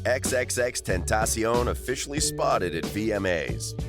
Xxxtentacion officially spotted at VMAs.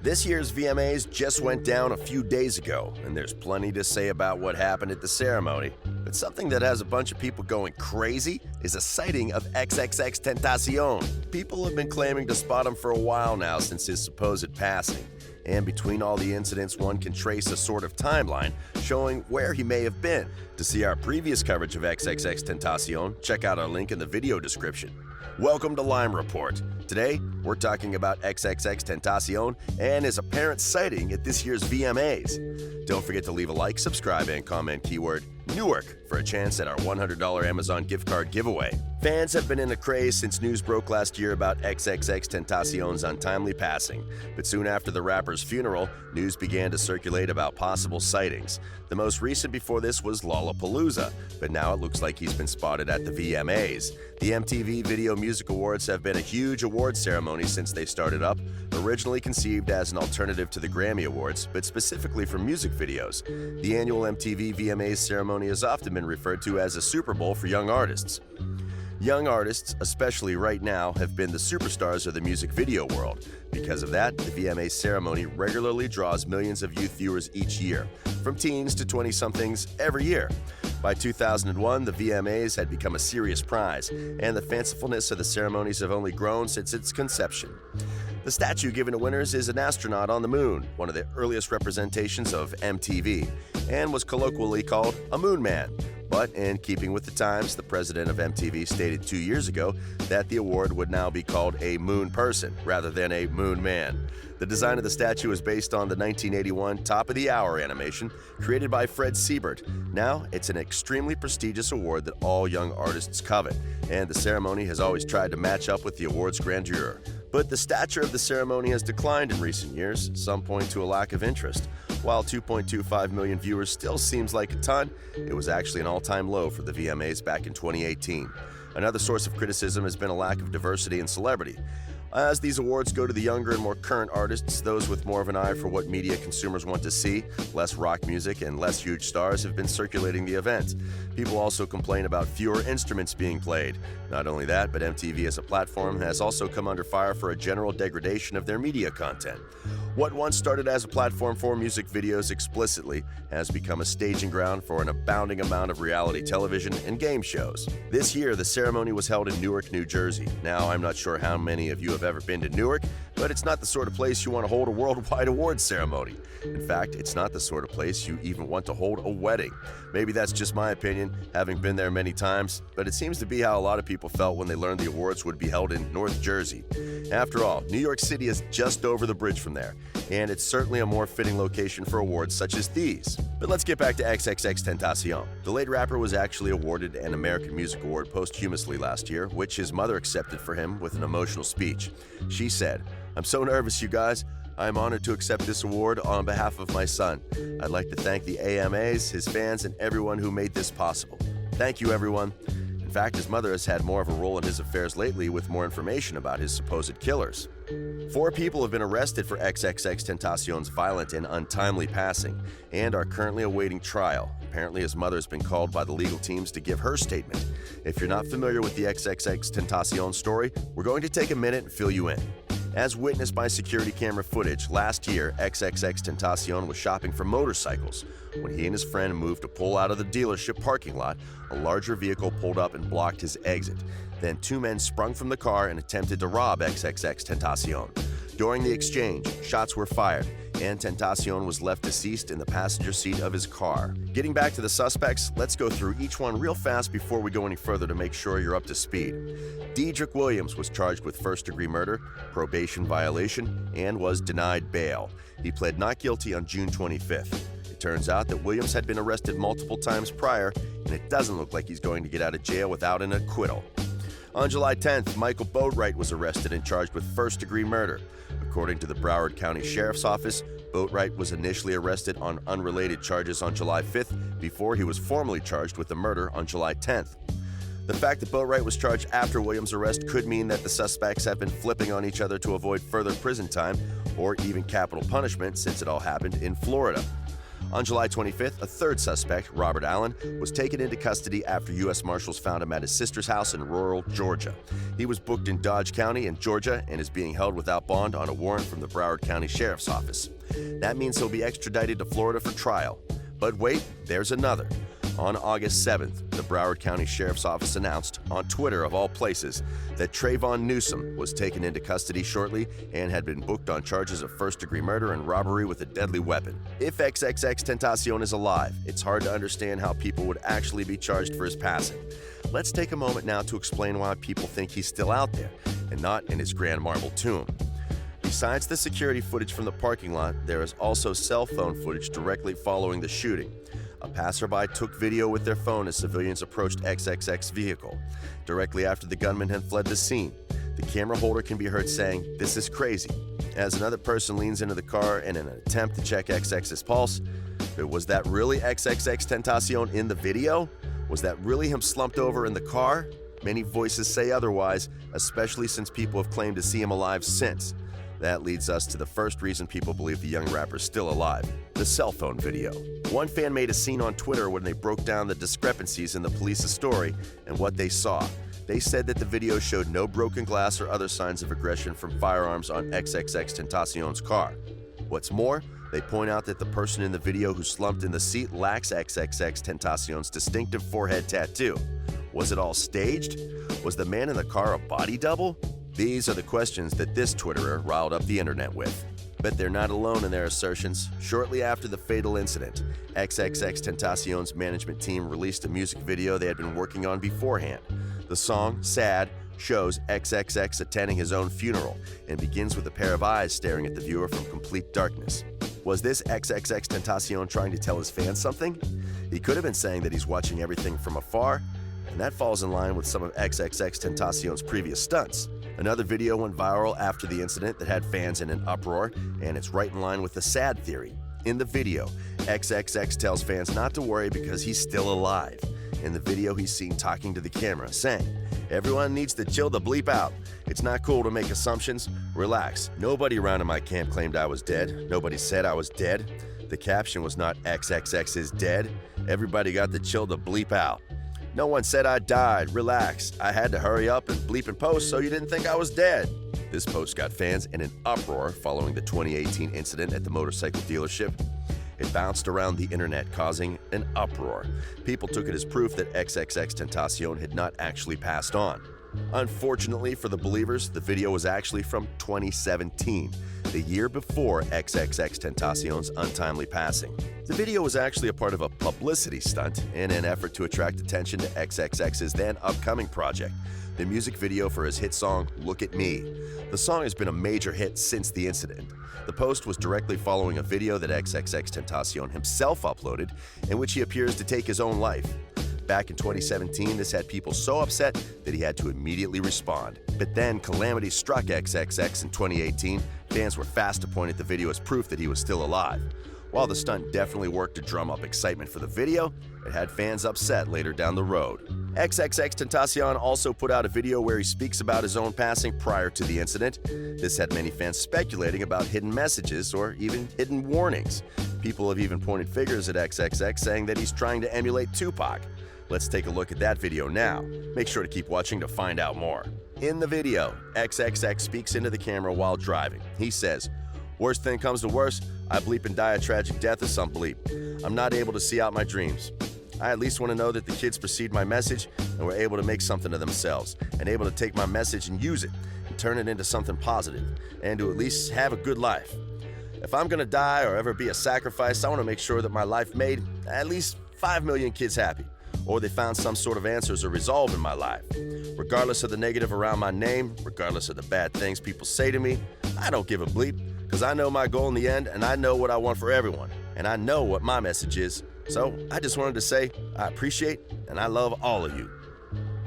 This year's VMAs just went down a few days ago, and there's plenty to say about what happened at the ceremony. But something that has a bunch of people going crazy is a sighting of Xxxtentacion. People have been claiming to spot him for a while now since his supposed passing. And between all the incidents, one can trace a sort of timeline showing where he may have been. To see our previous coverage of Xxxtentacion, check out our link in the video description. Welcome to Lime Report. Today, we're talking about Xxxtentacion and his apparent sighting at this year's VMAs. Don't forget to leave a like, subscribe, and comment keyword Newark for a chance at our $100 Amazon gift card giveaway. Fans have been in a craze since news broke last year about Xxxtentacion's untimely passing, but soon after the rapper's funeral, news began to circulate about possible sightings. The most recent before this was Lollapalooza, but now it looks like he's been spotted at the VMAs. The MTV Video Music Awards have been a huge award ceremony since they started up, originally conceived as an alternative to the Grammy Awards, but specifically for music videos. The annual MTV VMAs ceremony has often been referred to as a Super Bowl for young artists. Young artists, especially right now, have been the superstars of the music video world. Because of that, the VMA ceremony regularly draws millions of youth viewers each year, from teens to 20-somethings every year. By 2001, the VMAs had become a serious prize, and the fancifulness of the ceremonies have only grown since its conception. The statue given to winners is an astronaut on the moon, one of the earliest representations of MTV, and was colloquially called a Moon Man. But in keeping with the times, the president of MTV stated 2 years ago that the award would now be called a Moon Person rather than a Moon Man. The design of the statue is based on the 1981 Top of the Hour animation created by Fred Siebert. Now, it's an extremely prestigious award that all young artists covet, and the ceremony has always tried to match up with the award's grandeur. But the stature of the ceremony has declined in recent years, some point to a lack of interest. While 2.25 million viewers still seems like a ton, it was actually an all-time low for the VMAs back in 2018. Another source of criticism has been a lack of diversity in celebrity. As these awards go to the younger and more current artists, those with more of an eye for what media consumers want to see, less rock music and less huge stars have been circulating the event. People also complain about fewer instruments being played. Not only that, but MTV as a platform has also come under fire for a general degradation of their media content. What once started as a platform for music videos explicitly has become a staging ground for an abounding amount of reality television and game shows. This year, the ceremony was held in Newark, New Jersey. Now, I'm not sure how many of you have ever been to Newark, but it's not the sort of place you want to hold a worldwide awards ceremony. In fact, it's not the sort of place you even want to hold a wedding. Maybe that's just my opinion, having been there many times, but it seems to be how a lot of people felt when they learned the awards would be held in North Jersey. After all, New York City is just over the bridge from there, and it's certainly a more fitting location for awards such as these. But let's get back to Xxxtentacion. The late rapper was actually awarded an American Music Award posthumously last year, which his mother accepted for him with an emotional speech. She said, "I'm so nervous, you guys. I'm honored to accept this award on behalf of my son. I'd like to thank the AMAs, his fans, and everyone who made this possible. Thank you, everyone." In fact, his mother has had more of a role in his affairs lately with more information about his supposed killers. 4 people have been arrested for Xxxtentacion's violent and untimely passing and are currently awaiting trial. Apparently, his mother has been called by the legal teams to give her statement. If you're not familiar with the Xxxtentacion story, we're going to take a minute and fill you in. As witnessed by security camera footage, last year, Xxxtentacion was shopping for motorcycles. When he and his friend moved to pull out of the dealership parking lot, a larger vehicle pulled up and blocked his exit. Then 2 men sprung from the car and attempted to rob Xxxtentacion. During the exchange, shots were fired, and Tentacion was left deceased in the passenger seat of his car. Getting back to the suspects, let's go through each one real fast before we go any further to make sure you're up to speed. Dedrick Williams was charged with first-degree murder, probation violation, and was denied bail. He pled not guilty on June 25th. It turns out that Williams had been arrested multiple times prior, and it doesn't look like he's going to get out of jail without an acquittal. On July 10th, Michael Boatwright was arrested and charged with first-degree murder. According to the Broward County Sheriff's Office, Boatwright was initially arrested on unrelated charges on July 5th before he was formally charged with the murder on July 10th. The fact that Boatwright was charged after Williams' arrest could mean that the suspects have been flipping on each other to avoid further prison time or even capital punishment since it all happened in Florida. On July 25th, a third suspect, Robert Allen, was taken into custody after U.S. Marshals found him at his sister's house in rural Georgia. He was booked in Dodge County in Georgia and is being held without bond on a warrant from the Broward County Sheriff's Office. That means he'll be extradited to Florida for trial. But wait, there's another. On August 7th, the Broward County Sheriff's Office announced, on Twitter of all places, that Trayvon Newsom was taken into custody shortly and had been booked on charges of first-degree murder and robbery with a deadly weapon. If Xxxtentacion is alive, it's hard to understand how people would actually be charged for his passing. Let's take a moment now to explain why people think he's still out there and not in his grand marble tomb. Besides the security footage from the parking lot, there is also cell phone footage directly following the shooting. A passerby took video with their phone as civilians approached XXX's vehicle. Directly after the gunman had fled the scene, the camera holder can be heard saying, "This is crazy," as another person leans into the car in an attempt to check XX's pulse. But was that really Xxxtentacion in the video? Was that really him slumped over in the car? Many voices say otherwise, especially since people have claimed to see him alive since. That leads us to the first reason people believe the young rapper's still alive: the cell phone video. One fan made a scene on Twitter when they broke down the discrepancies in the police's story and what they saw. They said that the video showed no broken glass or other signs of aggression from firearms on Xxxtentacion's car. What's more, they point out that the person in the video who slumped in the seat lacks Xxxtentacion's distinctive forehead tattoo. Was it all staged? Was the man in the car a body double? These are the questions that this Twitterer riled up the internet with. But they're not alone in their assertions. Shortly after the fatal incident, Xxxtentacion's management team released a music video they had been working on beforehand. The song, Sad, shows XXX attending his own funeral and begins with a pair of eyes staring at the viewer from complete darkness. Was this Xxxtentacion trying to tell his fans something? He could have been saying that he's watching everything from afar, and that falls in line with some of Xxxtentacion's previous stunts. Another video went viral after the incident that had fans in an uproar, and it's right in line with the sad theory. In the video, XXX tells fans not to worry because he's still alive. In the video, he's seen talking to the camera, saying, "Everyone needs to chill the bleep out. It's not cool to make assumptions. Relax. Nobody around in my camp claimed I was dead. Nobody said I was dead. The caption was not XXX is dead. Everybody got to chill the bleep out. No one said I died. Relax. I had to hurry up and bleep and post so you didn't think I was dead." This post got fans in an uproar following the 2018 incident at the motorcycle dealership. It bounced around the internet, causing an uproar. People took it as proof that Xxxtentacion had not actually passed on. Unfortunately for the believers, the video was actually from 2017, the year before Xxxtentacion's untimely passing. The video was actually a part of a publicity stunt in an effort to attract attention to XXX's then upcoming project, the music video for his hit song, Look at Me. The song has been a major hit since the incident. The post was directly following a video that Xxxtentacion himself uploaded, in which he appears to take his own life. Back in 2017, this had people so upset that he had to immediately respond. But then calamity struck XXX in 2018. Fans were fast to point at the video as proof that he was still alive. While the stunt definitely worked to drum up excitement for the video, it had fans upset later down the road. Xxxtentacion also put out a video where he speaks about his own passing prior to the incident. This had many fans speculating about hidden messages or even hidden warnings. People have even pointed fingers at XXX, saying that he's trying to emulate Tupac. Let's take a look at that video now. Make sure to keep watching to find out more. In the video, XXX speaks into the camera while driving. He says, "Worst thing comes to worst, I bleep and die a tragic death of some bleep. I'm not able to see out my dreams. I at least want to know that the kids perceived my message and were able to make something of themselves, and able to take my message and use it, and turn it into something positive, and to at least have a good life. If I'm gonna die or ever be a sacrifice, I want to make sure that my life made at least 5 million kids happy, or they found some sort of answers or resolve in my life. Regardless of the negative around my name, regardless of the bad things people say to me, I don't give a bleep, because I know my goal in the end, and I know what I want for everyone, and I know what my message is. So I just wanted to say I appreciate and I love all of you."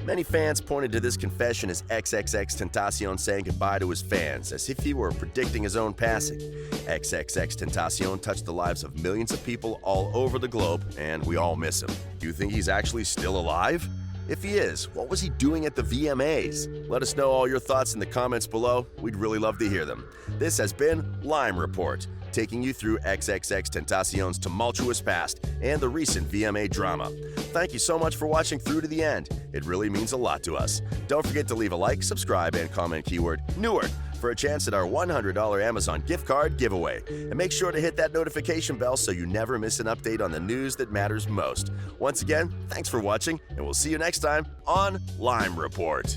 Many fans pointed to this confession as Xxxtentacion saying goodbye to his fans, as if he were predicting his own passing. Xxxtentacion touched the lives of millions of people all over the globe, and we all miss him. Do you think he's actually still alive? If he is, what was he doing at the VMAs? Let us know all your thoughts in the comments below. We'd really love to hear them. This has been Lime Report, taking you through Xxxtentacion's tumultuous past and the recent VMA drama. Thank you so much for watching through to the end. It really means a lot to us. Don't forget to leave a like, subscribe, and comment keyword Newark for a chance at our $100 Amazon gift card giveaway. And make sure to hit that notification bell so you never miss an update on the news that matters most. Once again, thanks for watching, and we'll see you next time on Lime Report.